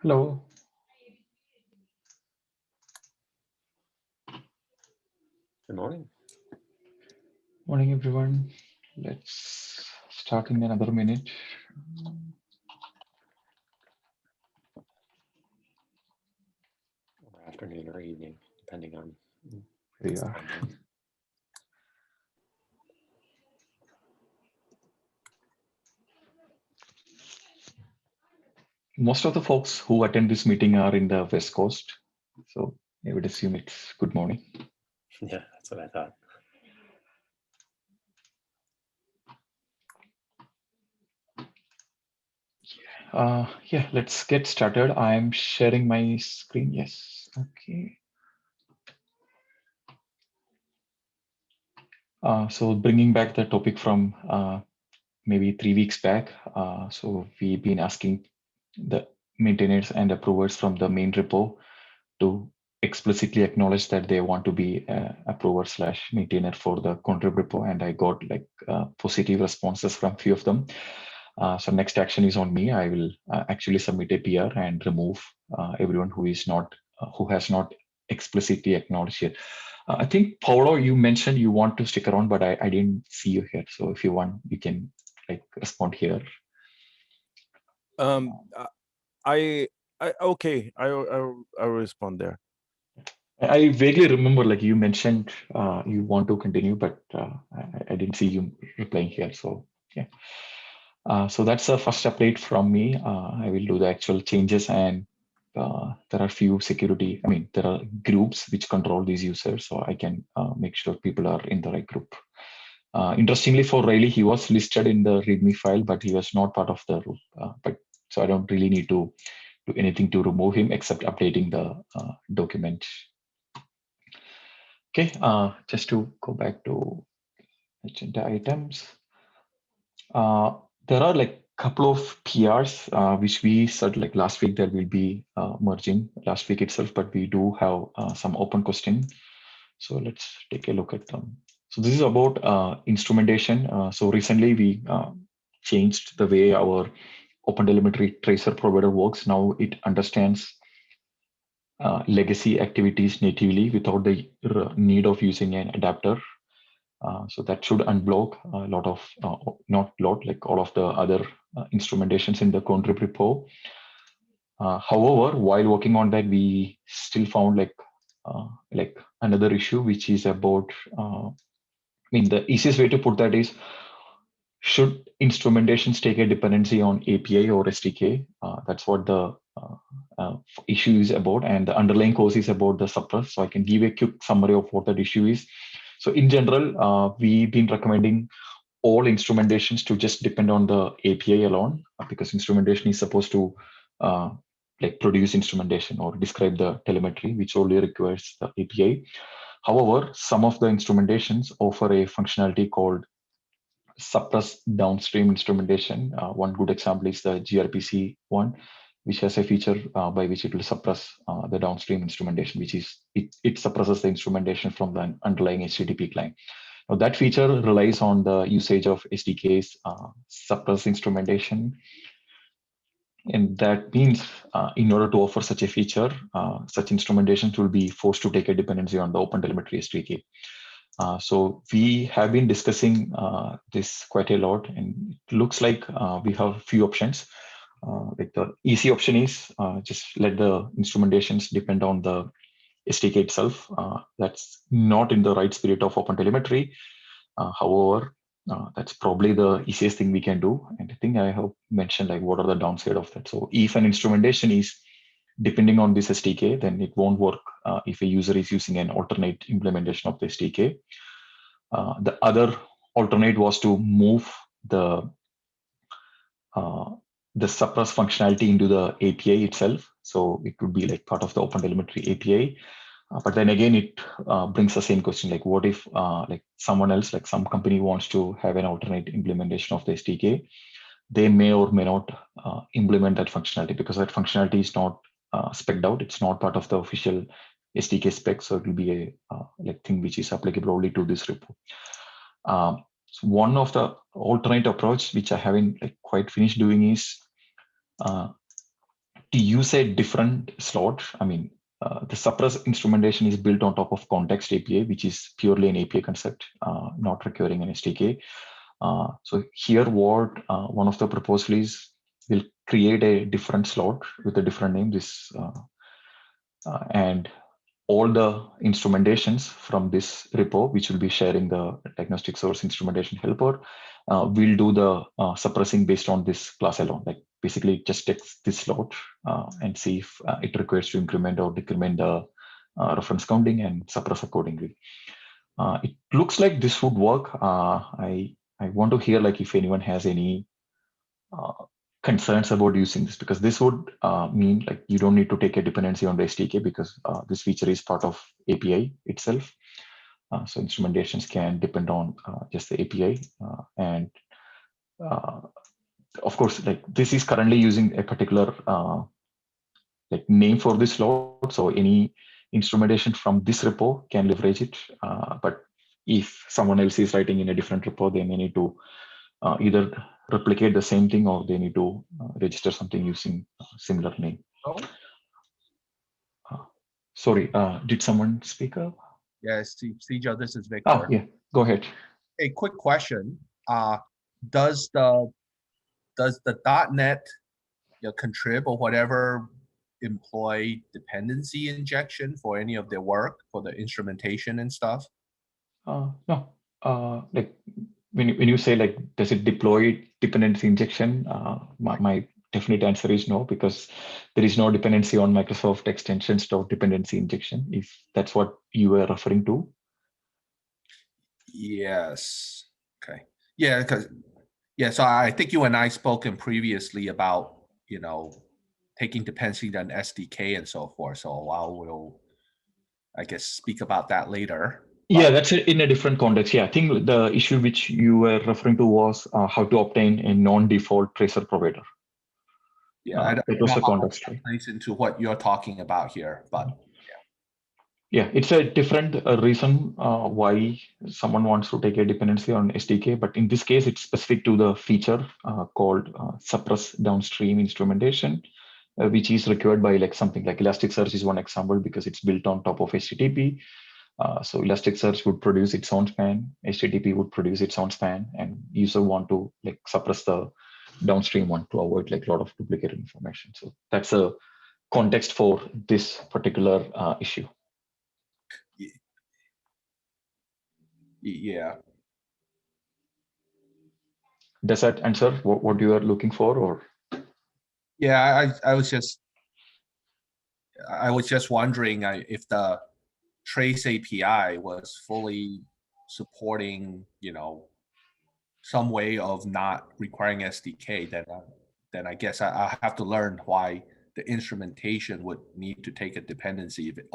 Hello, Good morning. morning everyone. Let's start in another minute. Or afternoon or evening, depending on Here we its are. time zone. Most of the folks who attend this meeting are in the West Coast, so I would assume it's good morning. Yeah, that's what I thought. Yeah, let's get started. I'm sharing my screen. Yes, okay. So bringing back the topic from maybe 3 weeks back. So we've been asking the maintainers and approvers from the main repo to explicitly acknowledge that they want to be approver slash maintainer for the contrib repo, and I got like positive responses from few of them. So next action is on me. I will actually submit a PR and remove everyone who is not who has not explicitly acknowledged it. I think Paulo, you mentioned you want to stick around, but I didn't see you here. So if you want, you can like respond here. Um, I okay. I'll respond there. I vaguely remember like you mentioned you want to continue, but I didn't see you replying here. So yeah. So that's the first update from me. I will do the actual changes, and there are few security. I mean, there are groups which control these users, so I can make sure people are in the right group. Interestingly, for Riley, he was listed in the README file, but he was not part of the group. But so I don't really need to do anything to remove him except updating the document. Okay, just to go back to agenda items. There are like couple of PRs which we said like last week that will be merging last week itself, but we do have some open question. So let's take a look at them. So this is about instrumentation. So recently we changed the way our OpenTelemetry tracer provider works. Now it understands legacy activities natively without the need of using an adapter. So that should unblock a lot of, not lot, like all of the other instrumentations in the contrib repo. However, while working on that, we still found like another issue, which is about, I mean, the easiest way to put that is, should instrumentations take a dependency on API or SDK? That's what the issue is about, and the underlying cause is about the suppress. So I can give a quick summary of what that issue is. So in general, we've been recommending all instrumentations to just depend on the API alone, because instrumentation is supposed to like produce instrumentation or describe the telemetry, which only requires the API. However, some of the instrumentations offer a functionality called suppress downstream instrumentation. One good example is the gRPC one, which has a feature by which it will suppress the downstream instrumentation, which is it suppresses the instrumentation from the underlying HTTP client. Now that feature relies on the usage of SDK's suppress instrumentation. And that means in order to offer such a feature, such instrumentations will be forced to take a dependency on the OpenTelemetry SDK. So we have been discussing this quite a lot, and it looks like we have a few options. Like the easy option is just let the instrumentations depend on the SDK itself. That's not in the right spirit of OpenTelemetry. However, that's probably the easiest thing we can do. And I think I have mentioned like what are the downside of that. So if an instrumentation is depending on this SDK, then it won't work if a user is using an alternate implementation of the SDK. The other alternate was to move the suppress functionality into the API itself. So it would be like part of the OpenTelemetry API. But then again, it brings the same question, like what if like someone else, like some company wants to have an alternate implementation of the SDK, they may or may not implement that functionality because that functionality is not spec'd out. It's not part of the official SDK spec. So it will be a like thing which is applicable only to this repo. So one of the alternate approach, which I haven't like quite finished doing, is to use a different slot, I mean, the suppress instrumentation is built on top of context API, which is purely an API concept, not requiring an SDK. So here, what one of the proposals is, will create a different slot with a different name. This and all the instrumentations from this repo, which will be sharing the diagnostic source instrumentation helper, will do the suppressing based on this class alone. Like basically just takes this slot and see if it requires to increment or decrement the reference counting and suppress accordingly. It looks like this would work. I want to hear like if anyone has any concerns about using this, because this would mean like you don't need to take a dependency on the SDK, because this feature is part of API itself. So instrumentations can depend on just the API. And of course, like this is currently using a particular like name for this slot. So any instrumentation from this repo can leverage it. But if someone else is writing in a different repo, they may need to either replicate the same thing, or they need to register something using a similar name. Sorry, did someone speak up? Yes, Joe, this is Victor. Oh, yeah, go ahead. A quick question. Does the .NET contrib or whatever employ dependency injection for any of their work, for the instrumentation and stuff? No, like when you say like, does it deploy dependency injection? My definite answer is no, because there is no dependency on Microsoft extensions or dependency injection, if that's what you were referring to. Yes. Okay. Yeah, because so I think you and I spoken previously about taking dependency on SDK and so forth. So we'll I guess speak about that later. Yeah, that's in a different context. Yeah, I think the issue which you were referring to was how to obtain a non-default tracer provider. Yeah, I don't know how context, that right? plays into what you're talking about here, but yeah, it's a different reason why someone wants to take a dependency on SDK. But in this case, it's specific to the feature called suppress downstream instrumentation, which is required by like something like Elasticsearch is one example, because it's built on top of HTTP. So Elasticsearch would produce its own span, HTTP would produce its own span, and user want to like suppress the downstream one to avoid like a lot of duplicate information. So that's a context for this particular issue. yeah. Does that answer what you are looking for, or? Yeah, I was just wondering if the Trace API was fully supporting, some way of not requiring SDK, then I guess I have to learn why the instrumentation would need to take a dependency if it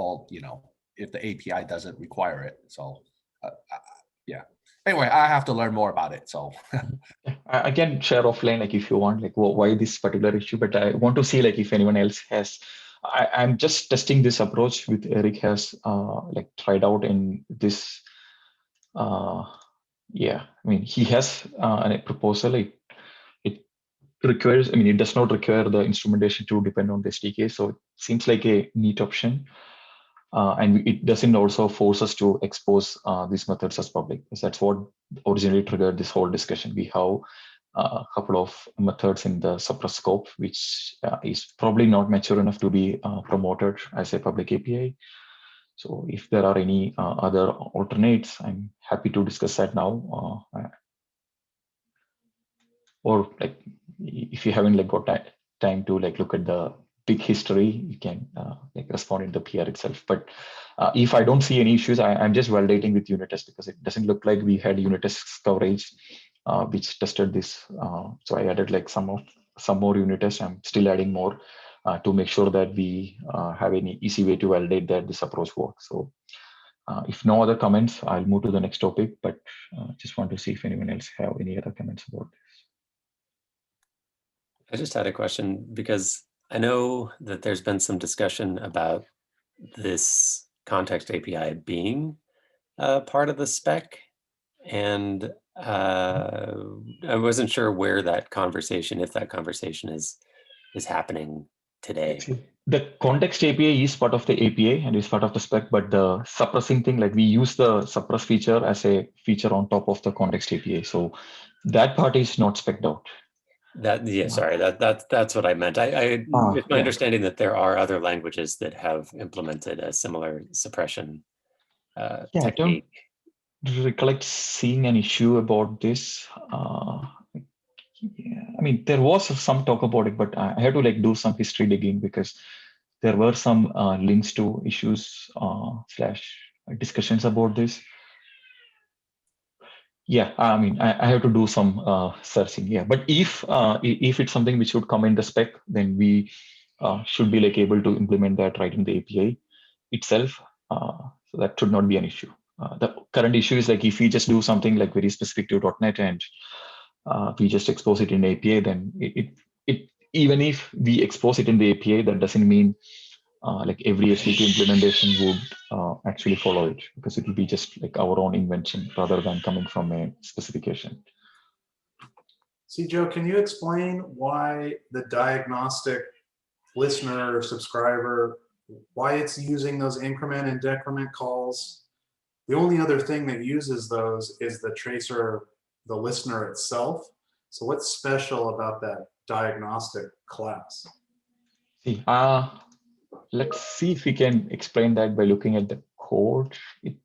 if the API doesn't require it. So yeah. Anyway, I have to learn more about it. So I can share offline, like if you want, like why this particular issue, but I want to see like if anyone else has. I'm just testing this approach with Eric has like tried out in this. Yeah, I mean he has a proposal. It requires. I mean it does not require the instrumentation to depend on the SDK, so it seems like a neat option. And it doesn't also force us to expose these methods as public, because that's what originally triggered this whole discussion. We have a couple of methods in the suppress scope, which is probably not mature enough to be promoted as a public API. So if there are any other alternates, I'm happy to discuss that now. Or like if you haven't like got that time to like look at the big history, you can like respond in the PR itself. But if I don't see any issues, I'm just validating with unit test, because it doesn't look like we had unit test coverage which tested this. So I added like some more unit tests. I'm still adding more to make sure that we have any easy way to validate that this approach works. So if no other comments, I'll move to the next topic, but just want to see if anyone else have any other comments about this. I just had a question, because I know that there's been some discussion about this context API being part of the spec, and I wasn't sure where that conversation, if that conversation is happening today? The context API is part of the API and is part of the spec, but the suppressing thing, like we use the suppress feature as a feature on top of the context API. So that part is not spec'd out. Sorry, that's what I meant. It's my yeah. understanding that there are other languages that have implemented a similar suppression technique. I don't recollect seeing an issue about this. Yeah, I mean, there was some talk about it, but I had to like do some history digging because there were some links to issues / discussions about this. Yeah, I mean, I have to do some searching. Yeah, but if it's something which would come in the spec, then we should be like able to implement that right in the API itself. So that should not be an issue. The current issue is like if we just do something like very specific to .NET and we just expose it in API, then it even if we expose it in the API, that doesn't mean like every SDK implementation would actually follow it, because it will be just like our own invention rather than coming from a specification. See, Joe, can you explain why the diagnostic listener or subscriber, why it's using those increment and decrement calls? The only other thing that uses those is the tracer, the listener itself. So what's special about that diagnostic class? See, let's see if we can explain that by looking at the code. I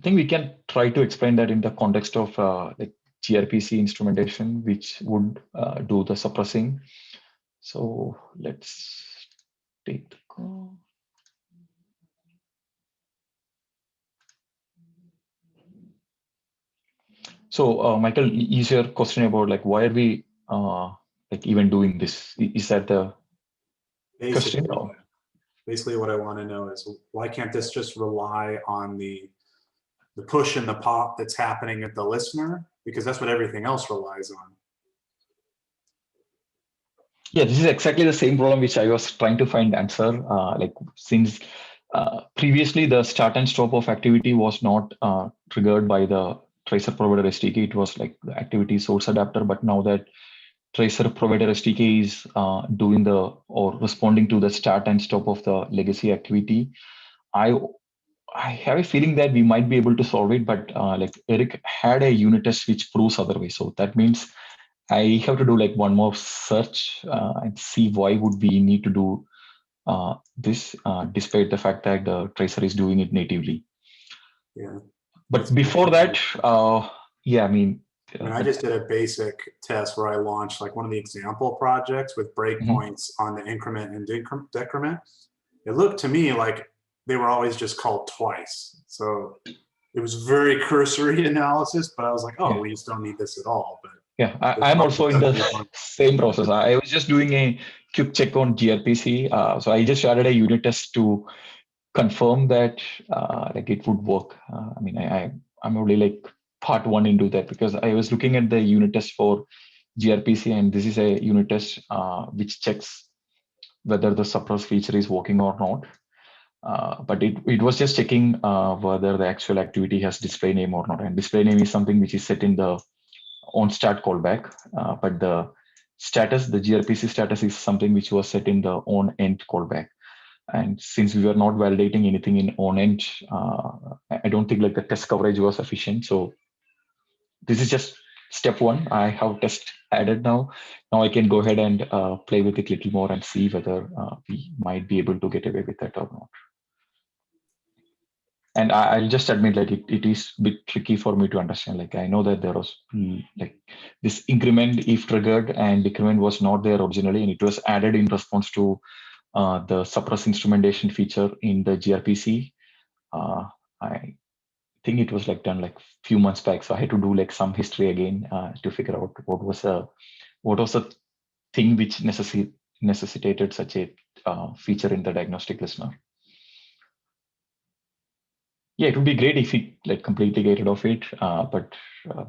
think we can try to explain that in the context of like gRPC instrumentation, which would do the suppressing. So let's take the code. So Michael, is your question about like why are we like even doing this? Is that the question? Basically what I want to know is why can't this just rely on the push and the pop that's happening at the listener? Because that's what everything else relies on. Yeah, this is exactly the same problem which I was trying to find answer. Like since previously the start and stop of activity was not triggered by the tracer provider SDK, it was like the activity source adapter. But now that tracer provider SDK is doing the or responding to the start and stop of the legacy activity, I have a feeling that we might be able to solve it. But like Eric had a unit test which proves otherwise. So that means I have to do like one more search and see why would we need to do this, despite the fact that the tracer is doing it natively. Yeah. But before that, yeah, I mean, I just did a basic test where I launched like one of the example projects with breakpoints on the increment and decrement. It looked to me like they were always just called twice. So it was very cursory analysis, but I was like, oh, we just don't need this at all. But yeah, I'm also in the same process. I was just doing a quick check on gRPC. So I just started a unit test to confirm that like it would work. I mean, I'm only like part one into that because I was looking at the unit test for gRPC, and this is a unit test which checks whether the suppress feature is working or not. But it was just checking whether the actual activity has display name or not. And display name is something which is set in the on start callback, but the status, the gRPC status is something which was set in the on end callback. And since we were not validating anything in on end, I don't think like the test coverage was sufficient. So this is just step one. I have test added now. Now I can go ahead and play with it a little more and see whether we might be able to get away with that or not. And I'll just admit like it is a bit tricky for me to understand. Like I know that there was like this increment if triggered and decrement was not there originally, and it was added in response to the suppress instrumentation feature in the gRPC. I think it was like done like few months back, so I had to do like some history again to figure out what was the thing which necessitated such a feature in the diagnostic listener. Yeah, it would be great if we like completely get rid of it. But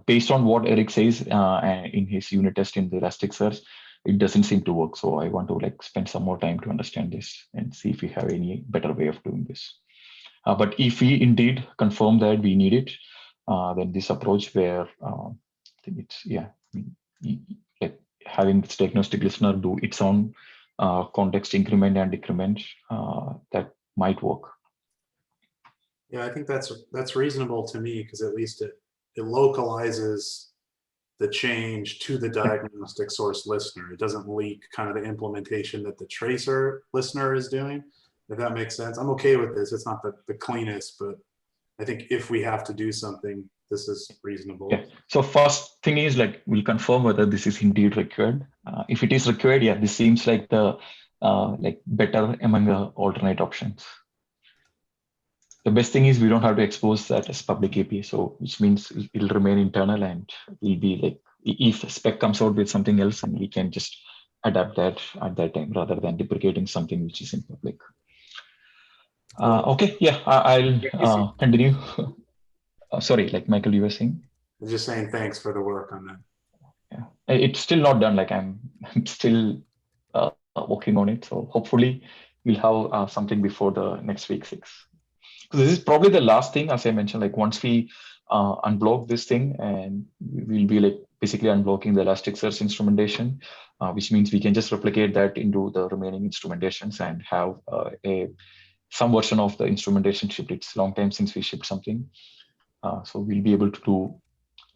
based on what Eric says in his unit test in the Elasticsearch, it doesn't seem to work. So I want to like spend some more time to understand this and see if we have any better way of doing this. But if we indeed confirm that we need it, then this approach where I think it's like having this diagnostic listener do its own context increment and decrement, that might work. Yeah, I think that's reasonable to me, because at least it localizes the change to the diagnostic source listener. It doesn't leak kind of the implementation that the tracer listener is doing, if that makes sense. I'm okay with this. It's not the cleanest, but I think if we have to do something, this is reasonable. Yeah. So first thing is like, we'll confirm whether this is indeed required. If it is required, yeah, this seems like the like better among the alternate options. The best thing is we don't have to expose that as public API, so which means it'll remain internal, and we'll be like, if spec comes out with something else, and we can just adapt that at that time rather than deprecating something which is in public. Okay, yeah, I'll continue. Sorry, like Michael, you were saying? I'm just saying thanks for the work on that. Yeah, it's still not done. Like I'm still working on it, so hopefully we'll have something before the next week 6. So this is probably the last thing, as I mentioned, like once we unblock this thing, and we'll be like basically unblocking the Elasticsearch instrumentation, which means we can just replicate that into the remaining instrumentations and have some version of the instrumentation shipped. It's a long time since we shipped something. So we'll be able to do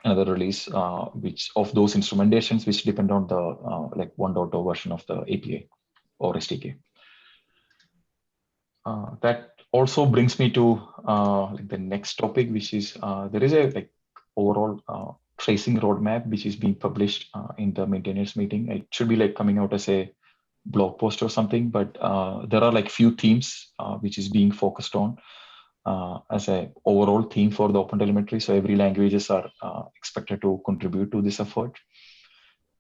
another release which of those instrumentations which depend on the like 1.0 version of the API or SDK. That also brings me to like the next topic, which is there is a like overall tracing roadmap which is being published in the maintainers meeting. It should be like coming out as a blog post or something, but there are like few themes which is being focused on as a overall theme for the OpenTelemetry. So every languages are expected to contribute to this effort.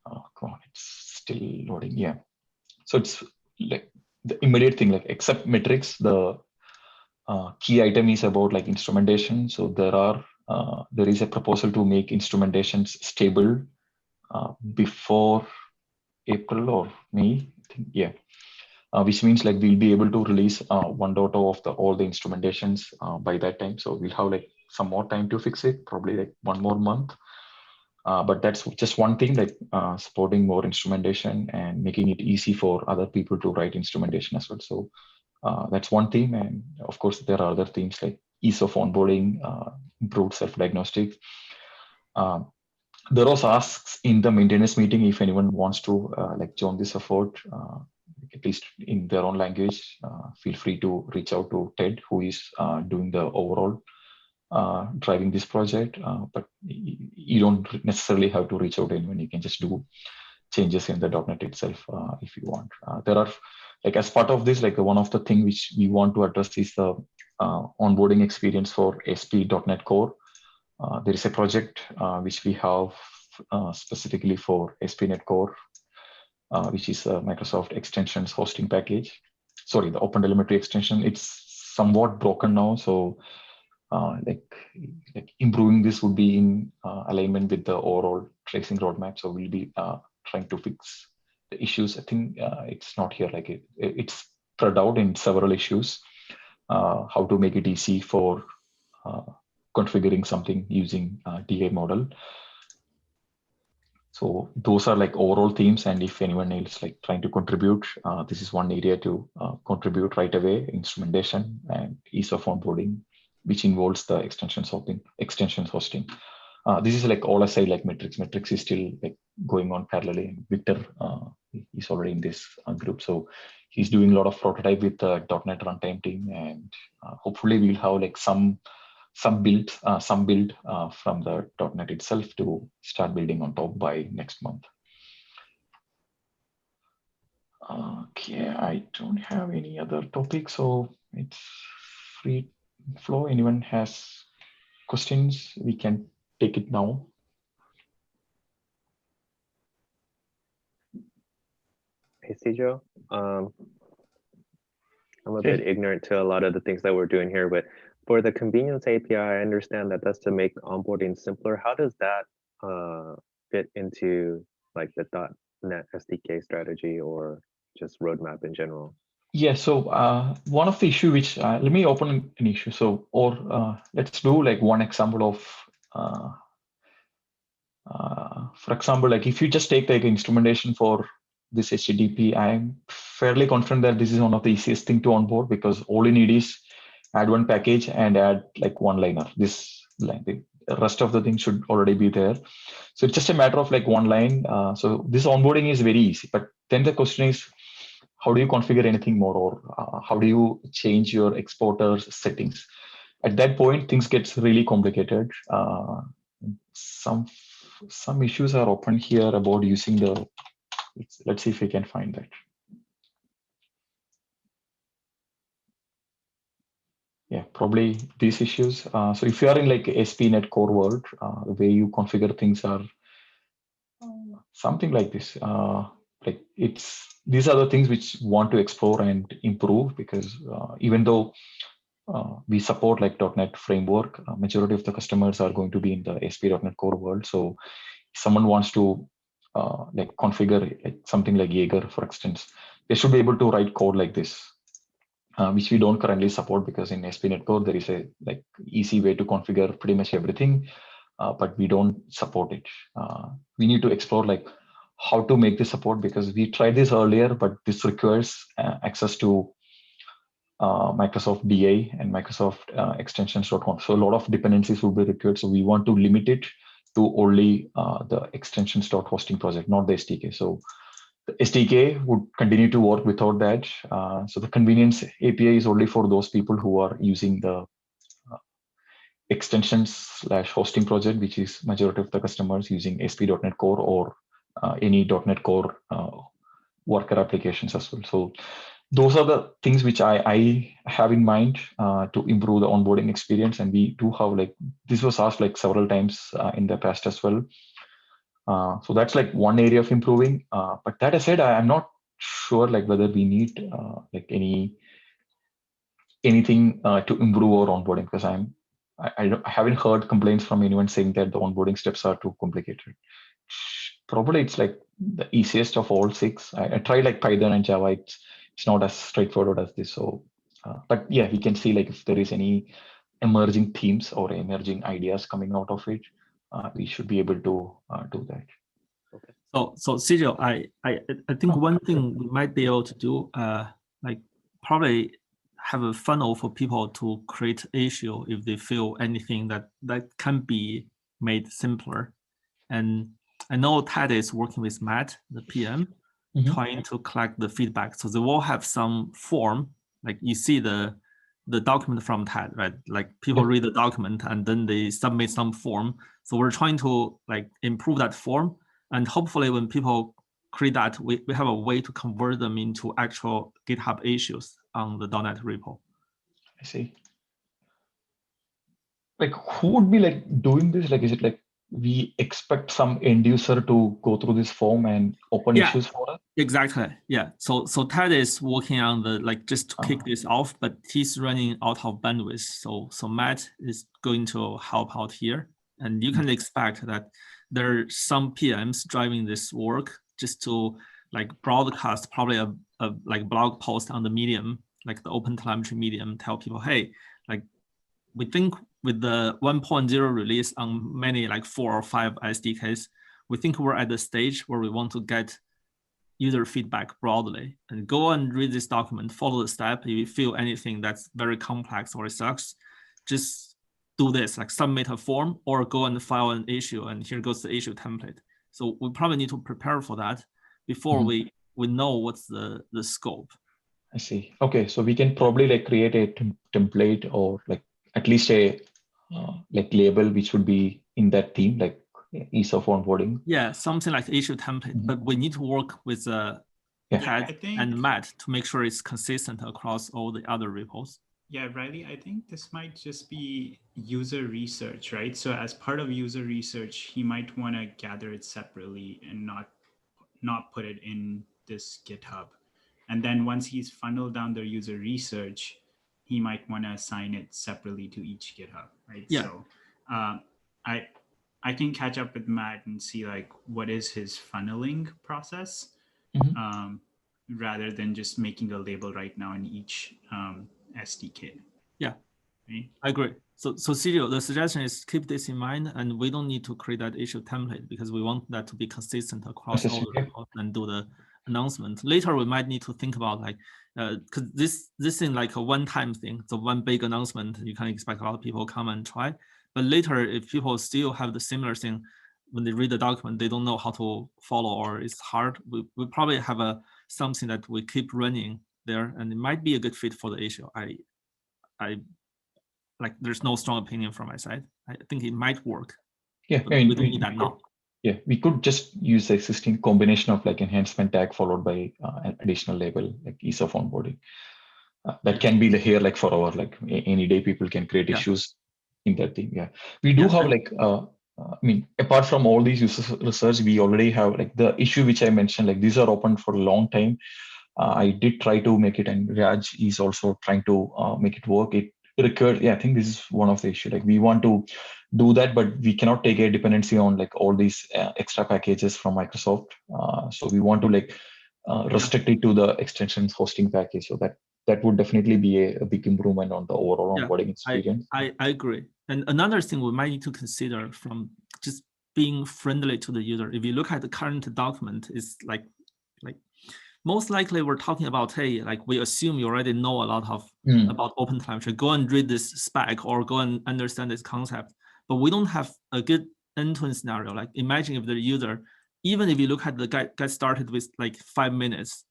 Come on, it's still loading. Yeah, so it's like the immediate thing, like except metrics, the key item is about like instrumentation. So there is a proposal to make instrumentations stable before April or May, I think. Yeah, which means like we'll be able to release 1.0 of all the instrumentations by that time. So we'll have like some more time to fix it, probably like 1 more month. But that's just one thing, like supporting more instrumentation and making it easy for other people to write instrumentation as well. So that's one theme. And of course, there are other themes like ease of onboarding, improved self-diagnostics. There was asks in the maintenance meeting if anyone wants to like join this effort, at least in their own language. Feel free to reach out to Ted, who is doing the overall driving this project, but you don't necessarily have to reach out to anyone. You can just do changes in the .NET itself if you want. There are, like as part of this, like one of the things which we want to address is the onboarding experience for ASP.NET Core. There is a project which we have specifically for ASP.NET Core, which is a Microsoft extensions hosting package. Sorry, the OpenTelemetry extension. It's somewhat broken now, so like improving this would be in alignment with the overall tracing roadmap. So we'll be trying to fix the issues. I think it's not here, like it's spread out in several issues. How to make it easy for configuring something using DA model. So those are like overall themes, and if anyone else like trying to contribute, this is one area to contribute right away: instrumentation and ease of onboarding, which involves the extensions hosting. This is like all aside, like metrics. Metrics is still like going on parallelly. Victor is already in this group, so he's doing a lot of prototype with the .NET runtime team, and hopefully we'll have like some build from the .NET itself to start building on top by next month. Okay, I don't have any other topics, so it's free flow. Anyone has questions, we can take it now. Hey, Sijo. I'm a bit ignorant to a lot of the things that we're doing here, but for the convenience API, I understand that that's to make onboarding simpler. How does that fit into like the .NET SDK strategy or just roadmap in general? Yeah, so one of the issue which, let me open an issue. So, or let's do like one example of For example, like if you just take like instrumentation for this HTTP, I'm fairly confident that this is one of the easiest thing to onboard, because all you need is add one package and add like one liner. This line, the rest of the thing should already be there. So it's just a matter of like one line. So this onboarding is very easy. But then the question is, how do you configure anything more, or how do you change your exporter's settings? At that point, things gets really complicated. Some issues are open here about using the. Let's see if we can find that. Yeah, probably these issues. So if you are in like ASP.NET Core world, the way you configure things are something like this. Like these are the things which want to explore and improve, because even though we support like .NET framework, majority of the customers are going to be in the ASP.NET Core world. So if someone wants to like configure like something like Jaeger, for instance, they should be able to write code like this, which we don't currently support, because in ASP.NET Core there is a like easy way to configure pretty much everything, but we don't support it. We need to explore like how to make this support, because we tried this earlier, but this requires access to Microsoft DA and Microsoft extensions.com. So a lot of dependencies will be required. So we want to limit it to only the extensions.hosting project, not the SDK. So the SDK would continue to work without that. So the convenience API is only for those people who are using the extensions/hosting project, which is majority of the customers using ASP.NET Core or any .NET Core worker applications as well. So those are the things which I have in mind to improve the onboarding experience. And we do have like, this was asked like several times in the past as well. So that's like one area of improving. But that aside, I'm not sure like whether we need like anything to improve our onboarding, because I haven't heard complaints from anyone saying that the onboarding steps are too complicated. Probably it's like the easiest of all six. I tried like Python and Java. It's not as straightforward as this. So, but yeah, we can see like if there is any emerging themes or emerging ideas coming out of it, we should be able to do that. So Cyril, I think one thing we might be able to do, like probably have a funnel for people to create issue if they feel anything that can be made simpler. And I know Ted is working with Matt, the PM, trying to collect the feedback. So they will have some form, like you see the document from Ted, right? Like people read the document and then they submit some form. So we're trying to like improve that form. And hopefully when people create that, we have a way to convert them into actual GitHub issues on the .NET repo. I see. Like who would be like doing this? Like, is it like we expect some end user to go through this form and open issues for us? Exactly. Yeah. So Ted is working on the like just to kick this off, but he's running out of bandwidth. So Matt is going to help out here, and you can expect that there are some PMs driving this work just to like broadcast probably a like blog post on the Medium, like the Open Telemetry Medium, tell people, hey, like we think with the 1.0 release on many like 4 or 5 SDKs, we think we're at the stage where we want to get user feedback broadly, and go and read this document, follow the step. If you feel anything that's very complex or it sucks, just do this, like submit a form or go and file an issue, and here goes the issue template. So we probably need to prepare for that before we know what's the scope. I see. Okay, so we can probably like create a template or like at least a like label which would be in that theme, like ease of onboarding. Yeah, something like issue template, but we need to work with Ted and Matt to make sure it's consistent across all the other repos. Yeah, Riley, I think this might just be user research, right? So as part of user research, he might want to gather it separately and not put it in this GitHub. And then once he's funneled down the user research, he might want to assign it separately to each GitHub, right? Yeah. So I can catch up with Matt and see like what is his funneling process, rather than just making a label right now in each SDK. Yeah. right? I agree. So Cyril, the suggestion is keep this in mind, and we don't need to create that issue template because we want that to be consistent across all the reports and do the announcement. Later, we might need to think about like, because this is like a one-time thing. So one big announcement, you can expect a lot of people come and try. But later, if people still have the similar thing, when they read the document, they don't know how to follow or it's hard, we probably have something that we keep running there, and it might be a good fit for the issue. I like there's no strong opinion from my side. I think it might work. Yeah, but we don't need that now. Yeah, we could just use the existing combination of like enhancement tag followed by an additional label like ease of onboarding. That can be here like for our like any day people can create issues in that thing. Yeah, we do have like I mean, apart from all these user research, we already have like the issue which I mentioned, like these are open for a long time. I did try to make it, and Raj is also trying to make it work. It required, I think this is one of the issue. Like we want to do that, but we cannot take a dependency on like all these extra packages from Microsoft. So we want to like restrict it to the extensions hosting package. So that would definitely be a big improvement on the overall onboarding experience. I agree. And another thing we might need to consider from just being friendly to the user. If you look at the current document, it's like most likely we're talking about, hey, like we assume you already know a lot of about OpenTelemetry. Go and read this spec or go and understand this concept. But we don't have a good end-to-end scenario. Like imagine if the user, even if you look at the get started with like 5 minutes,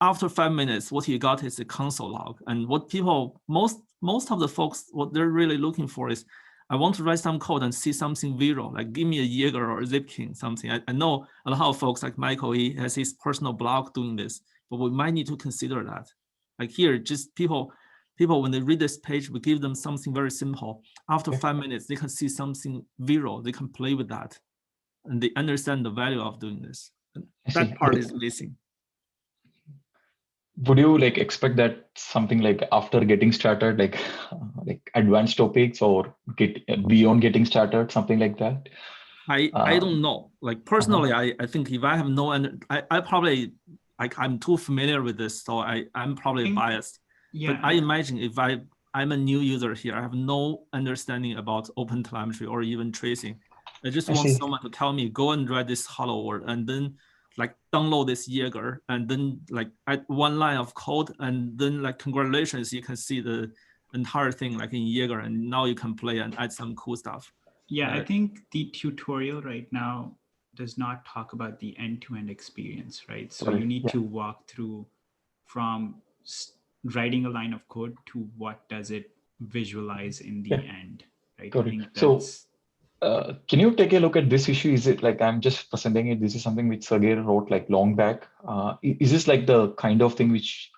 after 5 minutes, what you got is a console log. And what people, most of the folks, what they're really looking for is, I want to write some code and see something visual, like give me a Jaeger or a Zipkin, something. I know a lot of folks like Michael, he has his personal blog doing this, but we might need to consider that. Like here, just people when they read this page, we give them something very simple. After 5 minutes, they can see something visual, they can play with that, and they understand the value of doing this. And that part is missing. Would you like expect that something like after getting started, like advanced topics or get beyond getting started, something like that? I don't know. Like personally, I think if I have no, I probably like I'm too familiar with this, so I'm probably biased. Yeah. But I imagine if I'm a new user here, I have no understanding about OpenTelemetry or even tracing. I just want someone to tell me go and write this hello world and then like download this Jaeger and then like add one line of code and then like congratulations, you can see the entire thing like in Jaeger and now you can play and add some cool stuff. Yeah, I think the tutorial right now does not talk about the end-to-end experience, right? So you need to walk through from writing a line of code to what does it visualize in the end, right? I think that's... So can you take a look at this issue? Is it like I'm just presenting it? This is something which Sergey wrote like long back. Is this like the kind of thing which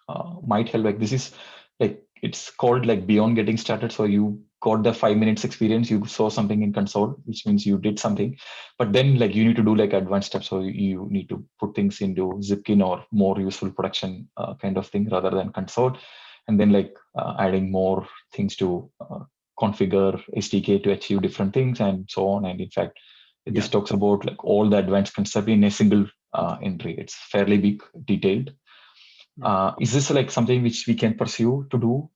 might help? Like this is like it's called like beyond getting started. So you got the 5 minutes experience. You saw something in console, which means you did something. But then like you need to do like advanced steps. So you need to put things into Zipkin or more useful production kind of thing rather than console, and then like adding more things to configure SDK to achieve different things and so on. And in fact, this talks about like all the advanced concept in a single entry. It's fairly big, detailed. Is this like something which we can pursue to do?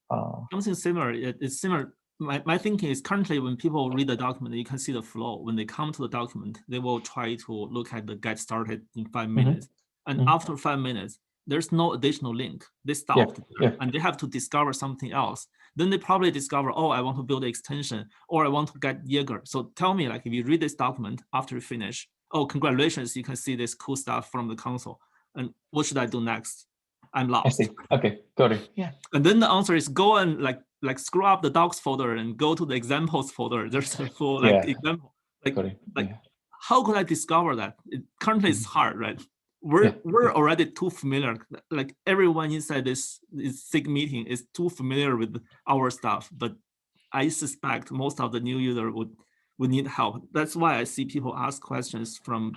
Something similar. It's similar. My thinking is currently when people read the document, you can see the flow. When they come to the document, they will try to look at the get started in 5 minutes. And after 5 minutes, there's no additional link. They stopped and they have to discover something else. Then they probably discover, oh, I want to build an extension or I want to get Jaeger. So tell me, like, if you read this document after you finish, oh, congratulations, you can see this cool stuff from the console. And what should I do next? I'm lost. I see. Okay, got it. Yeah. And then the answer is go and like screw up the docs folder and go to the examples folder. There's a full example. How could I discover that? Currently it's hard, right? We're already too familiar. Like everyone inside this SIG meeting is too familiar with our stuff, but I suspect most of the new user would need help. That's why I see people ask questions from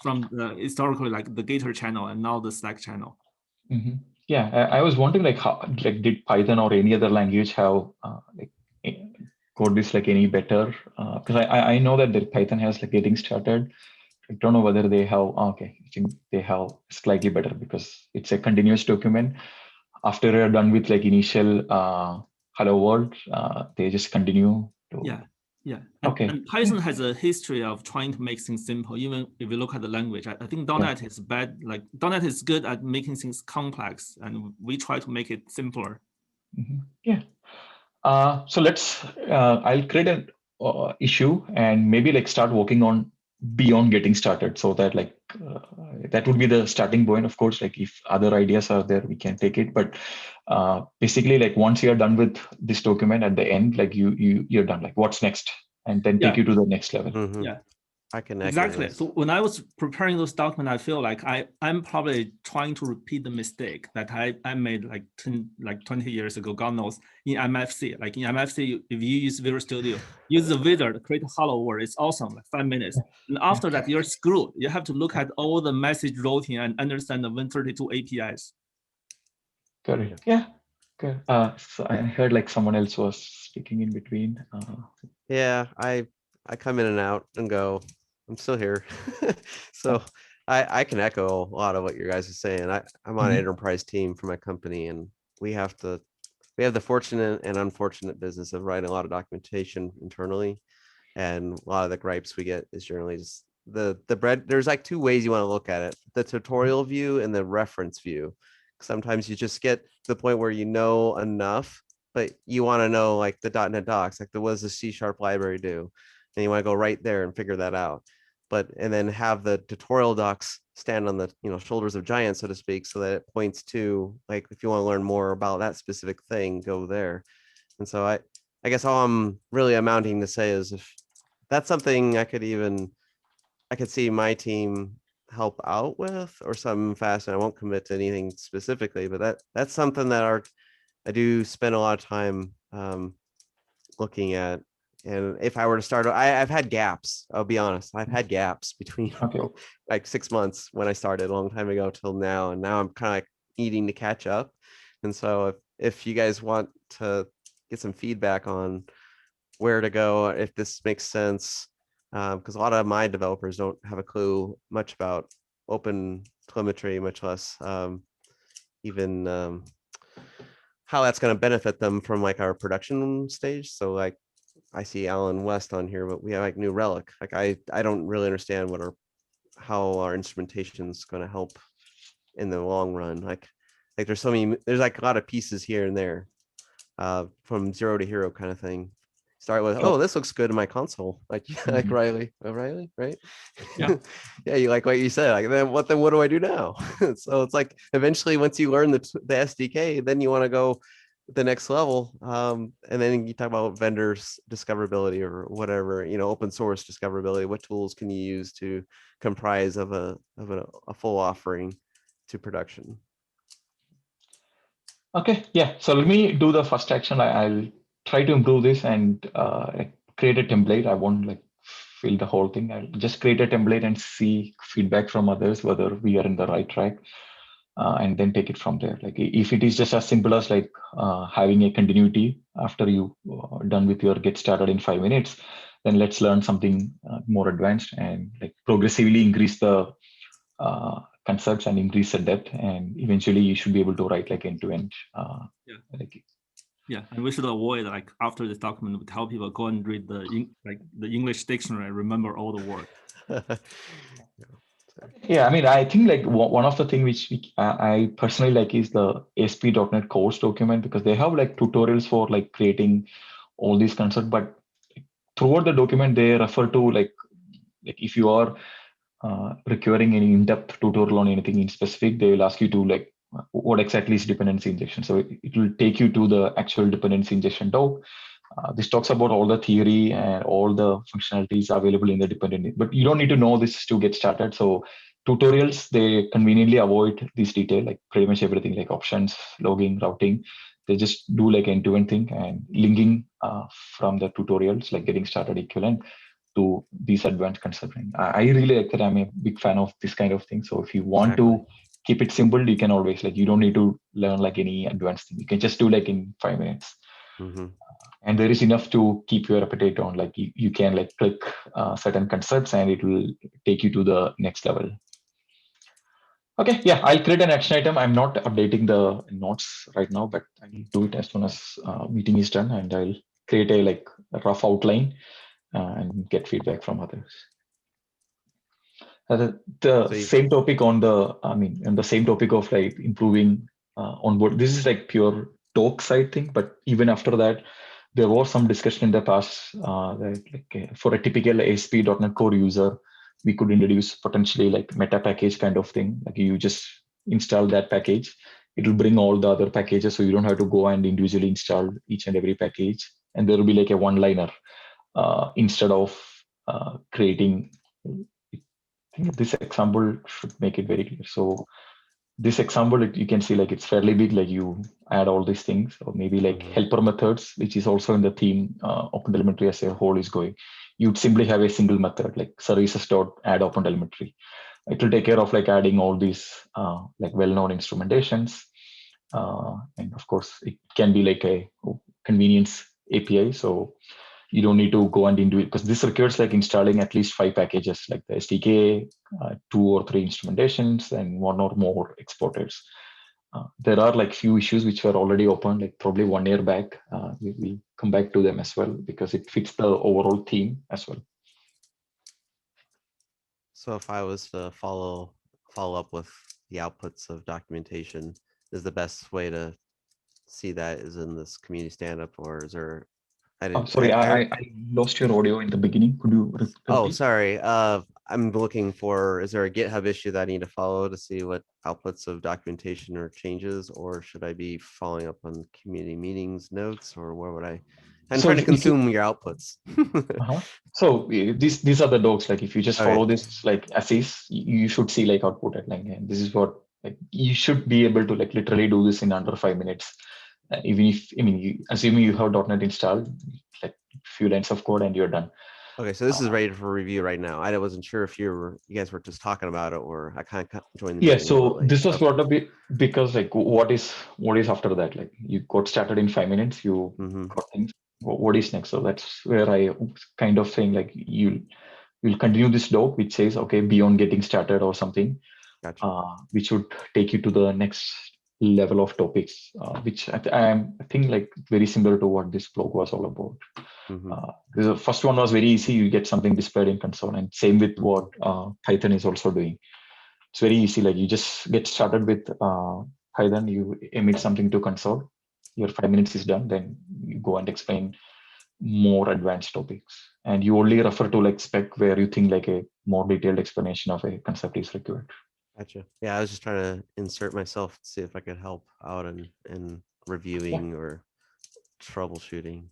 the historically like the Gator channel and now the Slack channel. Yeah, I was wondering like how like did Python or any other language have like code this like any better? Because I know that the Python has like getting started. I don't know whether they have, I think they have slightly better because it's a continuous document. After you're done with like initial hello world, they just continue to. Yeah. Okay. And Python has a history of trying to make things simple. Even if you look at the language, I think .NET is bad. Like .NET is good at making things complex, and we try to make it simpler. Yeah. So let's. I'll create an issue and maybe like start working on beyond getting started, so that like that would be the starting point. Of course, like if other ideas are there, we can take it. But basically, like once you're done with this document, at the end, like you're done. Like what's next, and then take you to the next level. Yeah. I can exactly. So when I was preparing those documents, I feel like I'm probably trying to repeat the mistake that I made like 20 years ago. God knows in MFC. Like in MFC, if you use Visual Studio, use the wizard, create a hello world. It's awesome, like 5 minutes. And after that, you're screwed. You have to look at all the message routing and understand the 132 APIs. Correct. Yeah. Good. So I heard like someone else was speaking in between. Yeah, I come in and out and go. I'm still here. So I can echo a lot of what you guys are saying. I'm on an enterprise team for my company, and we have the fortunate and unfortunate business of writing a lot of documentation internally. And a lot of the gripes we get is generally just the bread. There's like two ways you want to look at it: the tutorial view and the reference view. Sometimes you just get to the point where you know enough, but you want to know like the .NET docs, like what does the C# library do? And you want to go right there and figure that out. And then have the tutorial docs stand on the shoulders of giants, so to speak, so that it points to like if you want to learn more about that specific thing, go there. And so I guess all I'm really amounting to say is if that's something I could see my team help out with or something fast, and I won't commit to anything specifically, but that's something that I do spend a lot of time looking at. And if I were to start, I've had gaps. I'll be honest. I've had gaps between like 6 months when I started a long time ago till now, and now I'm kind of like needing to catch up. And so if you guys want to get some feedback on where to go, if this makes sense, because a lot of my developers don't have a clue much about open telemetry, much less even how that's going to benefit them from like our production stage. So like I see Alan West on here, but we have like New Relic. Like I don't really understand how our instrumentation is going to help in the long run. Like there's like a lot of pieces here and there, from zero to hero kind of thing. Start with, oh, this looks good in my console. Like like Riley, right? Yeah. Yeah, you like what you said. Like then what do I do now? So it's like eventually once you learn the SDK, then you want to go the next level, and then you talk about vendors discoverability or whatever, open source discoverability. What tools can you use to comprise of a full offering to production? Okay, yeah. So let me do the first action. I'll try to improve this and create a template. I won't like fill the whole thing. I'll just create a template and see feedback from others whether we are in the right track. And then take it from there. Like if it is just as simple as like having a continuity after you done with your get started in 5 minutes, then let's learn something more advanced and like progressively increase the concepts and increase the depth, and eventually you should be able to write like end to end. Yeah, and we should avoid like after this document, we tell people go and read the English dictionary, remember all the words. Yeah, I mean, I think like one of the things which I personally like is the ASP.NET course document, because they have like tutorials for like creating all these concepts, but throughout the document they refer to like if you are requiring any in-depth tutorial on anything in specific, they will ask you to like what exactly is dependency injection. So it will take you to the actual dependency injection doc. This talks about all the theory and all the functionalities available in the dependency, but you don't need to know this to get started. So tutorials, they conveniently avoid this detail, like pretty much everything, like options, logging, routing. They just do like end-to-end thing and linking from the tutorials, like getting started equivalent to these advanced concepting. I really like that. I'm a big fan of this kind of thing. So if you want to keep it simple, you can always like, you don't need to learn like any advanced thing. You can just do like in 5 minutes. And there is enough to keep your appetite on. Like you can like click certain concepts and it will take you to the next level. Okay, yeah, I'll create an action item. I'm not updating the notes right now, but I'll do it as soon as meeting is done, and I'll create a like a rough outline and get feedback from others. The So you, same topic on the, I mean, and the same topic of like improving onboard. This is like pure talk side thing, but even after that, there was some discussion in the past that like for a typical ASP.NET Core user, we could introduce potentially like meta package kind of thing. Like you just install that package, it will bring all the other packages, so you don't have to go and individually install each and every package. And there will be like a one-liner instead of creating. I think this example should make it very clear. So this example, you can see like it's fairly big, like you add all these things, or maybe like helper methods, which is also in the theme OpenTelemetry as a whole is going. You'd simply have a single method like services.add OpenTelemetry. It will take care of like adding all these like well-known instrumentations. And of course, it can be like a convenience API. So you don't need to go and do it because this requires like installing at least 5 packages like the SDK, 2 or 3 instrumentations, and 1 or more exporters. There are like few issues which were already open, like probably 1 year back. We will come back to them as well because it fits the overall theme as well. so if I was to follow up with the outputs of documentation, is the best way to see that is in this community stand-up, or is there? I didn't. Sorry, I I lost your audio in the beginning. Could you repeat? Oh, sorry. I'm looking for, is there a GitHub issue that I need to follow to see what outputs of documentation or changes, or should I be following up on community meetings notes, or where would I? I'm So trying to if you- consume your outputs. So these are the docs. Like if you just Okay. follow this like as is, you should see like output at like, and this is what like you should be able to like literally do this in under 5 minutes. Even if I mean, assuming you have .NET installed, like few lines of code and you're done. Okay, so this is ready for review right now. I wasn't sure if you guys were just talking about it, or I kind of joined the Yeah, meeting a little so late. this was Okay. brought up because like what is after that? Like you got started in 5 minutes, you got things. What is next? So that's where I kind of saying like you'll continue this doc which says okay beyond getting started or something, Gotcha. which would take you to the next level of topics, which I think like very similar to what this blog was all about. The first one was very easy. You get something displayed in console, and same with what Python is also doing. It's very easy. Like you just get started with Python, you emit something to console, your 5 minutes is done, then you go and explain more advanced topics. And you only refer to like spec where you think like a more detailed explanation of a concept is required. Gotcha. Yeah, I was just trying to insert myself to see if I could help out in reviewing or troubleshooting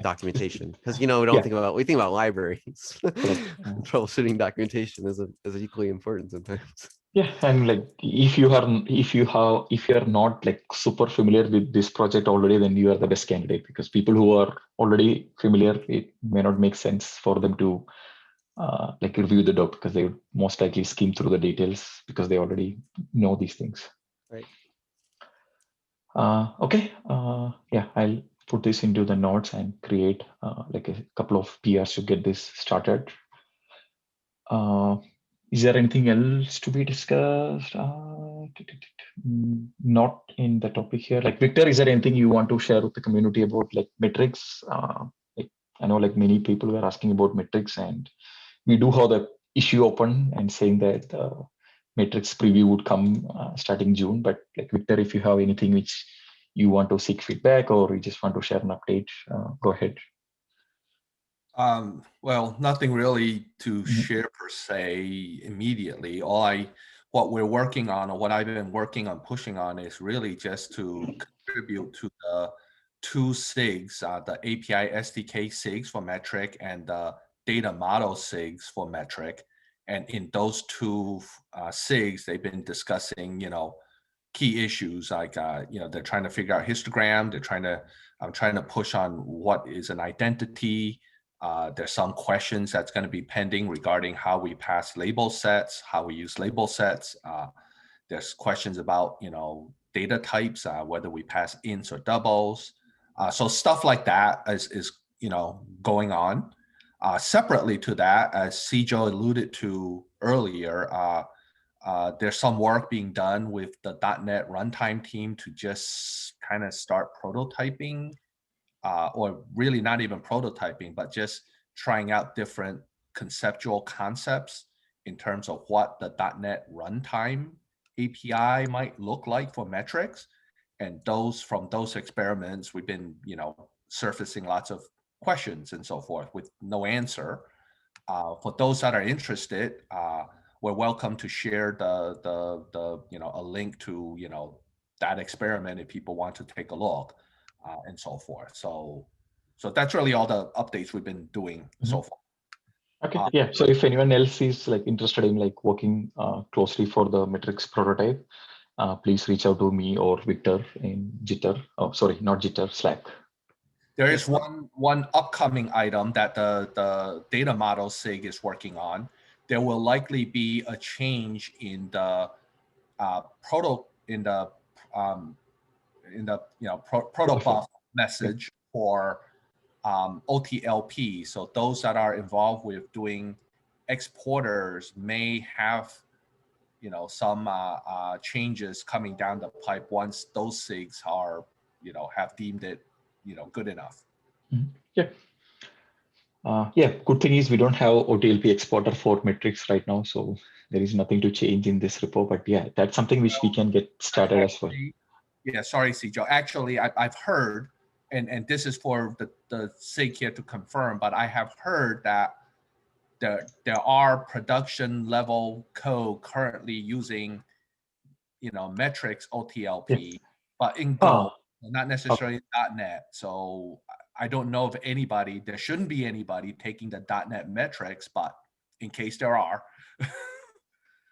documentation, because we don't think about, we think about libraries. Troubleshooting documentation is equally important sometimes. Yeah, and like if you are not like super familiar with this project already, then you are the best candidate, because people who are already familiar, it may not make sense for them to like review the doc, because they would most likely skim through the details because they already know these things. Right. Okay. Yeah, I'll put this into the notes and create like a couple of PRs to get this started. Is there anything else to be discussed? Not in the topic here. Like Victor, is there anything you want to share with the community about like metrics? Like, I know like many people were asking about metrics, and we do have the issue open and saying that metrics preview would come starting June. But like Victor, if you have anything which you want to seek feedback or you just want to share an update, go ahead. Well, nothing really to share per se immediately. What we're working on, or what I've been working on pushing on, is really just to contribute to the 2 SIGs, the API SDK SIGs for metric and the data model SIGs for metric. And in those 2 SIGs, they've been discussing, key issues like, they're trying to figure out histogram. I'm trying to push on what is an identity. There's some questions that's going to be pending regarding how we pass label sets, how we use label sets. There's questions about, data types, whether we pass ints or doubles. So stuff like that is going on. Separately to that, as Cjo alluded to earlier, there's some work being done with the .NET runtime team to just kind of start prototyping, or really not even prototyping, but just trying out different conceptual concepts in terms of what the .NET runtime API might look like for metrics. And from those experiments, we've been, surfacing lots of questions and so forth with no answer. For those that are interested, we're welcome to share a link to that experiment if people want to take a look, and so forth. So that's really all the updates we've been doing so far. Okay, yeah. So if anyone else is interested in working closely for the metrics prototype, please reach out to me or Victor in Jitter. Oh, sorry, not Jitter, Slack. There is one upcoming item that the data model SIG is working on. There will likely be a change in the protobuf message for OTLP. So those that are involved with doing exporters may have some changes coming down the pipe once those SIGs are have deemed it good enough. Yeah. Yeah, good thing is we don't have OTLP exporter for metrics right now, so there is nothing to change in this repo. But yeah, that's something which we can get started as well. Yeah, sorry, Sijo. Actually, I've heard, and this is for the SIG here to confirm, but I have heard that there are production level code currently using metrics OTLP, but in Go, not necessarily .NET. So I don't know if there shouldn't be anybody taking the .NET metrics, but in case there are.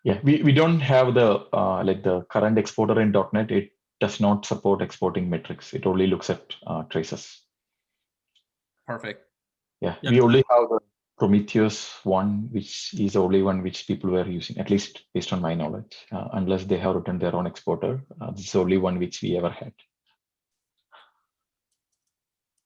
Yeah, we don't have the the current exporter in .NET. It does not support exporting metrics. It only looks at traces. Perfect. Yeah, we only have the Prometheus one, which is the only one which people were using, at least based on my knowledge, unless they have written their own exporter. This is the only one which we ever had.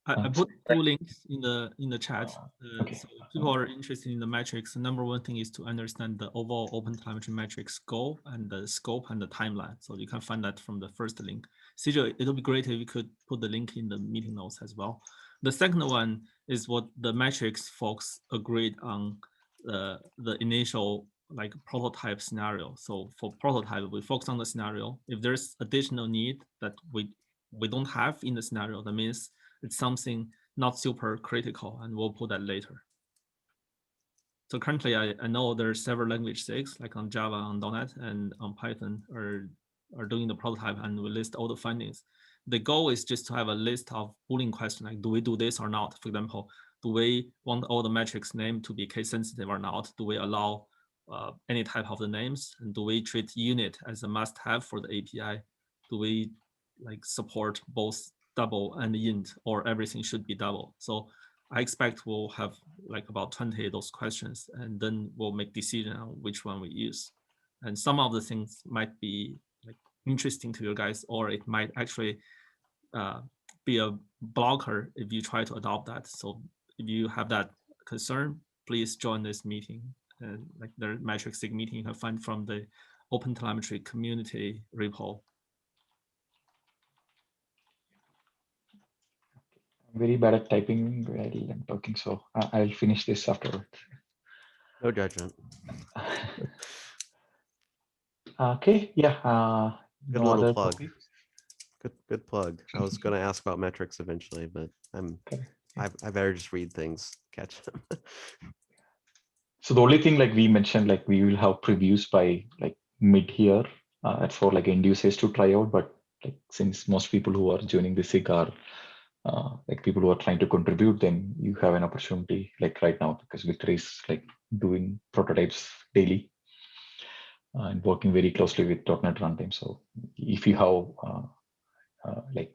I put 2 links in the chat. Okay. So if people are interested in the metrics, the number one thing is to understand the overall OpenTelemetry metrics goal and the scope and the timeline. So you can find that from the first link. Sijo, it'll be great if you could put the link in the meeting notes as well. The second one is what the metrics folks agreed on the initial prototype scenario. So for prototype, we focus on the scenario. If there's additional need that we don't have in the scenario, that means it's something not super critical, and we'll put that later. So currently, I know there are several language SIGs, like on Java, on .NET, and on Python are doing the prototype, and we list all the findings. The goal is just to have a list of Boolean questions, like do we do this or not? For example, do we want all the metrics name to be case sensitive or not? Do we allow any type of the names? And do we treat unit as a must-have for the API? Do we support both double and int, or everything should be double? So I expect we'll have about 20 of those questions, and then we'll make decision on which one we use. And some of the things might be interesting to you guys, or it might actually be a blocker if you try to adopt that. So if you have that concern, please join this meeting. And the metrics SIG meeting you can find from the OpenTelemetry community repo. Very bad at typing while I'm talking, so I'll finish this afterwards. No judgment. Okay, yeah. Good No little other plug. topics? Good plug. I was going to ask about metrics eventually, but I better just read things, catch them. So the only thing we mentioned, we will have previews by mid here. That's for end users to try out, but since most people who are joining the SIG are people who are trying to contribute, then you have an opportunity right now, because Victor is doing prototypes daily and working very closely with .NET runtime. So if you have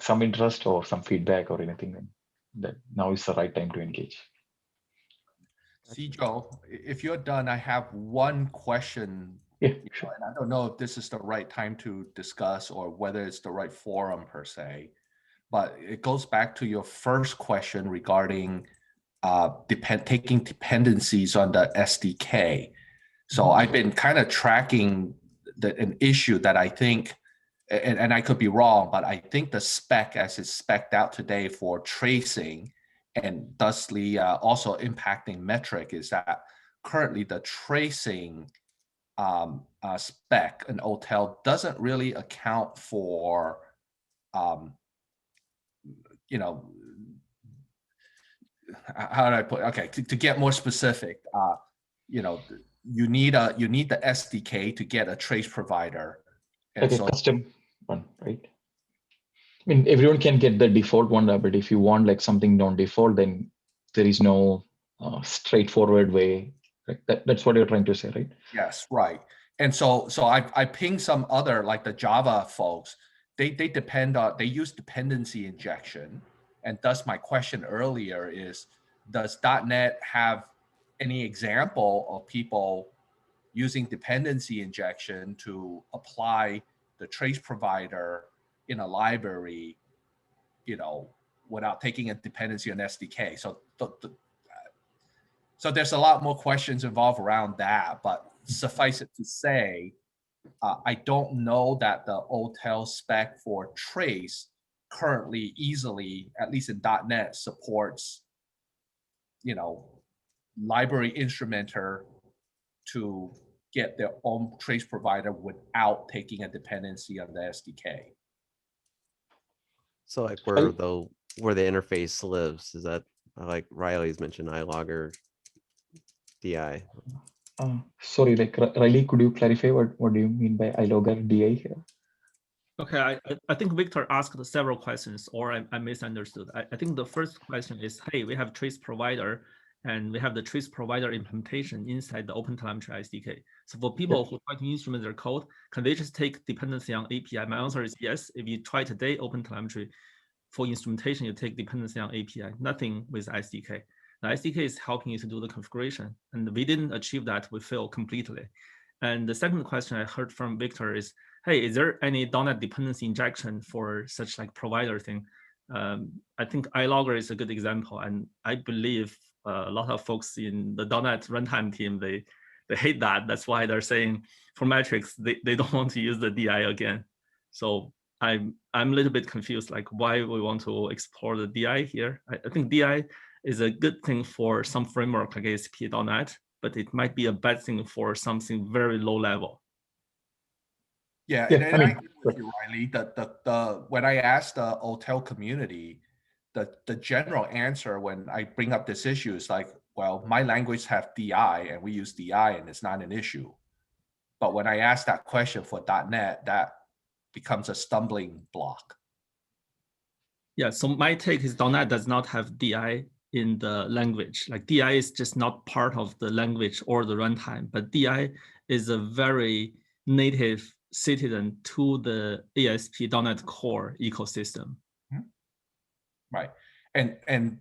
some interest or some feedback or anything, then that now is the right time to engage. Sijo, if you're done, I have one question. Yeah, sure. And I don't know if this is the right time to discuss or whether it's the right forum per se. But it goes back to your first question regarding taking dependencies on the SDK. So I've been kind of tracking an issue that I think, and I could be wrong, but I think the spec as it's spec'd out today for tracing and thusly also impacting metric is that currently the tracing spec in OTel doesn't really account for, you know, how do I put? Okay, to get more specific, you know, you need the SDK to get a trace provider, and Like a so custom one, right? I mean, everyone can get the default one, but if you want like something non-default, then there is no straightforward way. Right? That's what you're trying to say, right? yes, right. And so I pinged some other, like the Java folks. They use dependency injection, and thus my question earlier is, does .NET have any example of people using dependency injection to apply the trace provider in a library, you know, without taking a dependency on SDK? So there's a lot more questions involved around that, but suffice it to say, I don't know that the OTel spec for trace currently easily, at least in .NET, supports, you know, library instrumenter to get their own trace provider without taking a dependency on the SDK. So like where the interface lives, is that like Riley's mentioned iLogger DI? Sorry, like Riley, could you clarify what do you mean by iLogger DI here? Okay, I think Victor asked several questions, or I misunderstood. I think the first question is, hey, we have trace provider, and we have the trace provider implementation inside the OpenTelemetry SDK. So for people who try to instrument their code, can they just take dependency on API? My answer is yes. If you try today OpenTelemetry for instrumentation, you take dependency on API, nothing with SDK. The SDK is helping you to do the configuration, and we didn't achieve that, we fail completely. And the second question I heard from Victor is, hey, is there any .NET dependency injection for such like provider thing? I think iLogger is a good example, and I believe a lot of folks in the .NET runtime team, they hate that. That's why they're saying for metrics, they don't want to use the DI again. So I'm a little bit confused, like why we want to explore the DI here. I think DI is a good thing for some framework like ASP.NET, but it might be a bad thing for something very low level. Yeah, Yeah, and I agree with you, Riley. The when I asked the OTel community, the general answer when I bring up this issue is like, well, my language have DI and we use DI and it's not an issue. But when I ask that question for .NET, that becomes a stumbling block. Yeah, so my take is .NET does not have DI in the language. Like DI is just not part of the language or the runtime, but DI is a very native citizen to the ASP.NET Core ecosystem. Right. And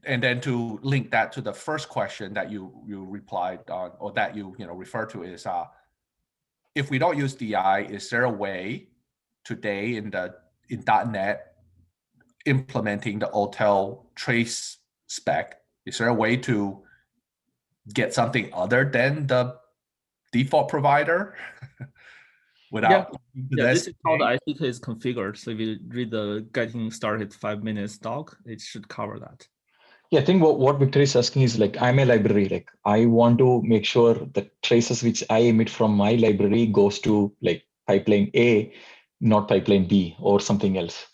then to link that to the first question that you replied on, or that you refer to, is if we don't use DI, is there a way today in .NET implementing the OTel trace spec? Is there a way to get something other than the default provider without? Yeah, this is how the SDK is configured. So if you read the getting started 5 minutes doc, it should cover that. Yeah, I think what Victor is asking is like, I'm a library, like I want to make sure the traces which I emit from my library goes to like pipeline A, not pipeline B or something else.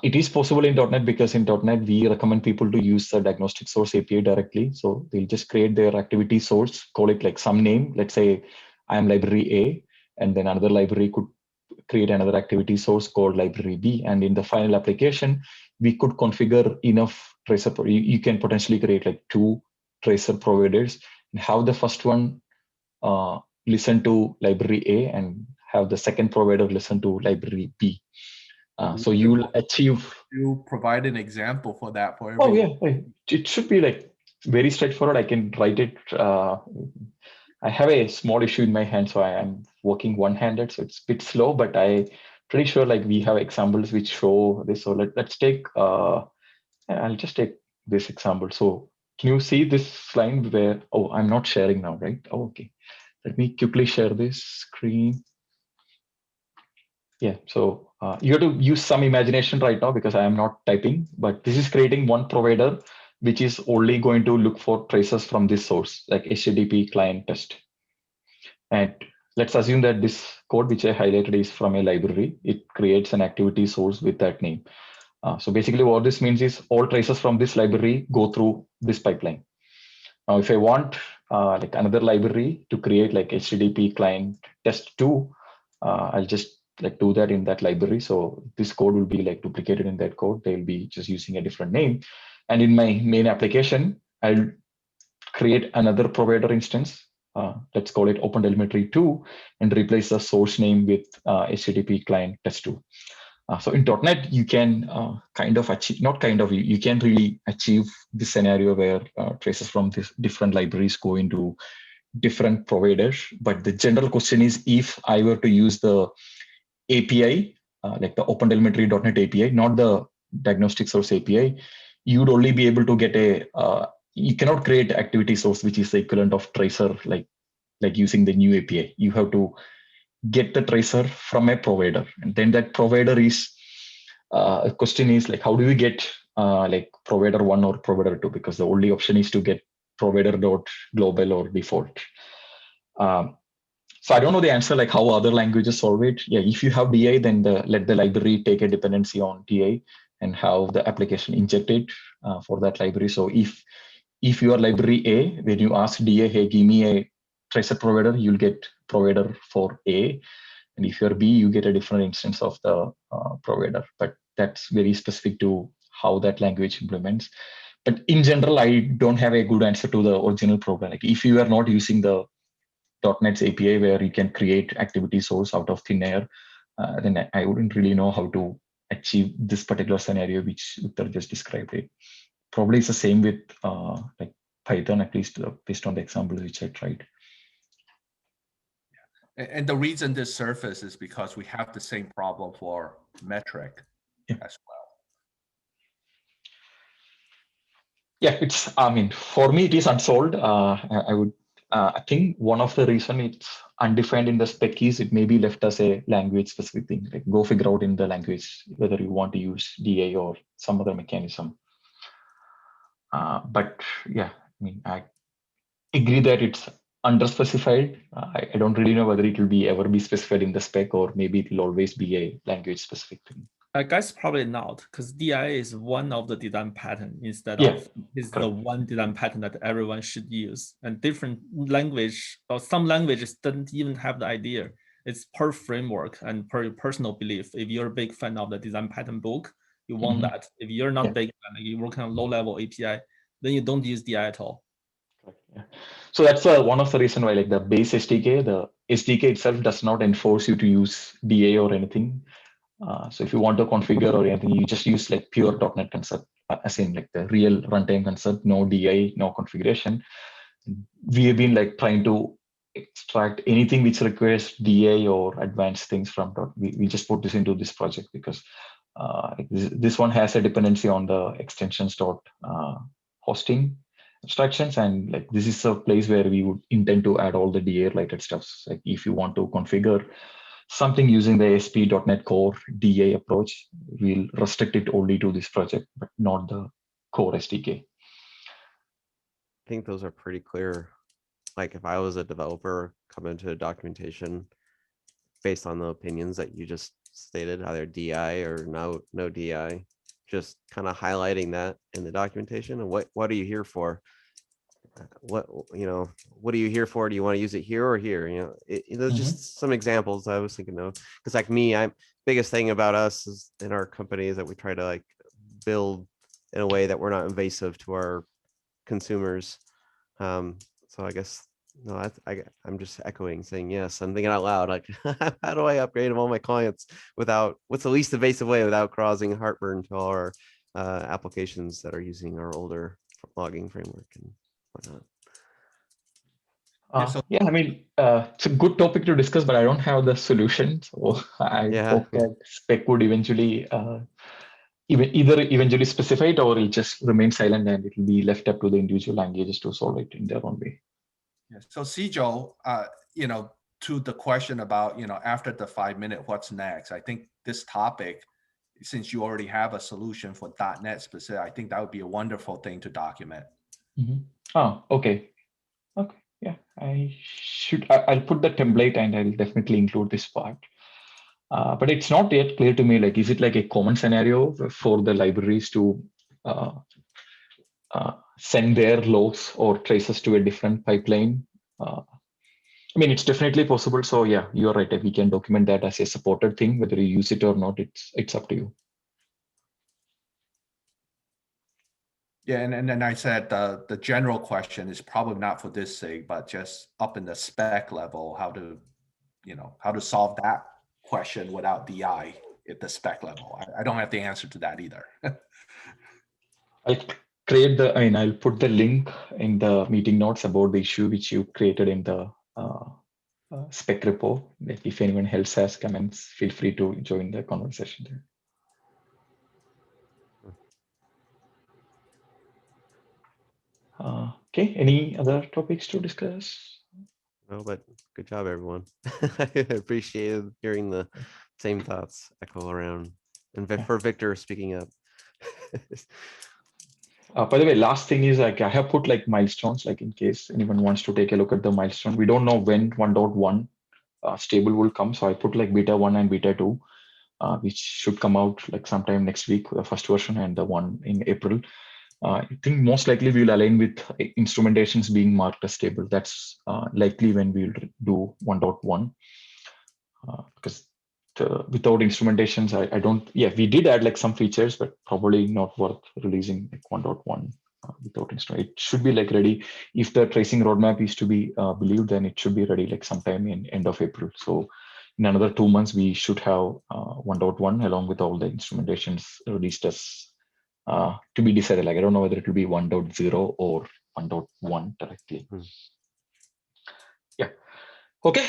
It is possible in .NET because in .NET, we recommend people to use the diagnostic source API directly. So they'll just create their activity source, call it like some name. Let's say I am library A, and then another library could create another activity source called library B. And in the final application, we could configure enough tracer. You can potentially create like 2 tracer providers and have the first one listen to library A and have the second provider listen to library B. So you'll achieve. You provide an example for that for everyone. Oh yeah, it should be like very straightforward. I can write it. I have a small issue in my hand, so I am working one-handed, so it's a bit slow. But I'm pretty sure like we have examples which show this. So let's take. I'll just take this example. So can you see this line where? Oh, I'm not sharing now, right? Oh, okay. Let me quickly share this screen. Yeah, so you have to use some imagination right now because I am not typing, but this is creating one provider which is only going to look for traces from this source, like HTTP client test. And let's assume that this code which I highlighted is from a library. It creates an activity source with that name. So basically what this means is all traces from this library go through this pipeline. Now, if I want like another library to create like HTTP client test2, I'll just like do that in that library. So this code will be like duplicated in that code. They'll be just using a different name. And in my main application, I'll create another provider instance. Let's call it OpenTelemetry2 and replace the source name with HTTP client test2. So in .NET, you can kind of achieve, not kind of, you can really achieve this scenario where traces from these different libraries go into different providers. But the general question is, if I were to use the API, like the OpenTelemetry.NET API, not the diagnostic source API, you'd only be able to get a, you cannot create activity source, which is the equivalent of tracer, like using the new API. You have to get the tracer from a provider, and then that provider is a question is like, how do we get like provider 1 or provider 2, because the only option is to get provider.global or default. So I don't know the answer, like how other languages solve it. Yeah, if you have DI, then let the library take a dependency on DI and have the application inject it for that library. So if your library A, when you ask DA, hey, give me a tracer provider, you'll get provider for A. And if you're B, you get a different instance of the provider. But that's very specific to how that language implements. But in general, I don't have a good answer to the original program. Like if you are not using the .NET's API where you can create activity source out of thin air, then I wouldn't really know how to achieve this particular scenario which Victor just described it. Probably it's the same with like Python, at least based on the example which I tried. And the reason this surface is because we have the same problem for metric as well. Yeah, it's, I mean, for me, it is unsolved. I would, I think one of the reason it's undefined in the spec is it may be left as a language specific thing. Like go figure out in the language whether you want to use DA or some other mechanism. But yeah, I mean, I agree that it's underspecified. I don't really know whether it will be ever be specified in the spec, or maybe it will always be a language specific thing. I guess probably not, because DI is one of the design pattern instead of is the one design pattern that everyone should use. And different language or some languages don't even have the idea. It's per framework and per your personal belief. If you're a big fan of the design pattern book, you want that. If you're not big fan, like you're working on low level API, then you don't use DI at all. Yeah. So that's one of the reasons why, like the base SDK, the SDK itself does not enforce you to use DA or anything. So if you want to configure or anything, you just use like pure .NET concept, as in like the real runtime concept, no DI, no configuration. We have been like trying to extract anything which requires DA or advanced things from we just put this into this project because this one has a dependency on the extensions hosting abstractions, and like this is a place where we would intend to add all the DA related stuff. Like if you want to configure something using the ASP.NET Core DA approach, we'll restrict it only to this project, but not the core SDK. I think those are pretty clear. Like if I was a developer, come into a documentation based on the opinions that you just stated, either DI or no DI, just kind of highlighting that in the documentation and what are you here for? What are you here for? Do you want to use it here or here? Those just some examples I was thinking of, because like me, biggest thing about us is in our company is that we try to like build in a way that we're not invasive to our consumers. So I guess no, I'm just echoing, saying yes. I'm thinking out loud, like how do I upgrade all my clients without what's the least invasive way without causing heartburn to all our applications that are using our older logging framework and whatnot. Yeah, I mean, it's a good topic to discuss, but I don't have the solution. So I hope that spec would eventually either eventually specify it, or it'll just remain silent and it will be left up to the individual languages to solve it in their own way. Yeah. So Sijo, to the question about, after the 5-minute, what's next? I think this topic, since you already have a solution for .NET specific, I think that would be a wonderful thing to document. Oh, okay. Okay. Yeah, I'll put the template and I'll definitely include this part. But it's not yet clear to me, like, is it like a common scenario for the libraries to send their logs or traces to a different pipeline? I mean, it's definitely possible. So yeah, you're right. We can document that as a supported thing, whether you use it or not, it's up to you. Yeah, and then I said the general question is probably not for this sake, but just up in the spec level, how to solve that question without DI at the spec level. I don't have the answer to that either. I'll put the link in the meeting notes about the issue which you created in the spec repo. If anyone else has comments, feel free to join the conversation there. Okay, any other topics to discuss? No, but good job, everyone. I appreciated hearing the same thoughts echo around, and for Victor speaking up. By the way, last thing is, like, I have put like milestones, like in case anyone wants to take a look at the milestone. We don't know when 1.1 stable will come, so I put like beta 1 and beta 2, which should come out like sometime next week, the first version, and the one in April. I think most likely we will align with instrumentations being marked as stable. That's likely when we'll do 1.1, because without instrumentations, I don't. Yeah, we did add like some features, but probably not worth releasing like 1.1 without instrument. It should be like ready. If the tracing roadmap is to be believed, then it should be ready like sometime in end of April. So in another 2 months, we should have 1.1 along with all the instrumentations released as to be decided. Like, I don't know whether it will be 1.0 or 1.1 directly. Yeah. Okay.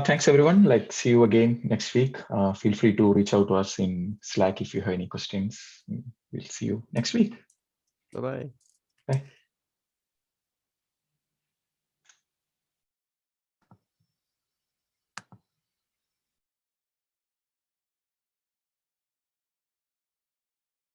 Thanks everyone. Like, see you again next week. Feel free to reach out to us in Slack if you have any questions. We'll see you next week. Bye-bye. Bye.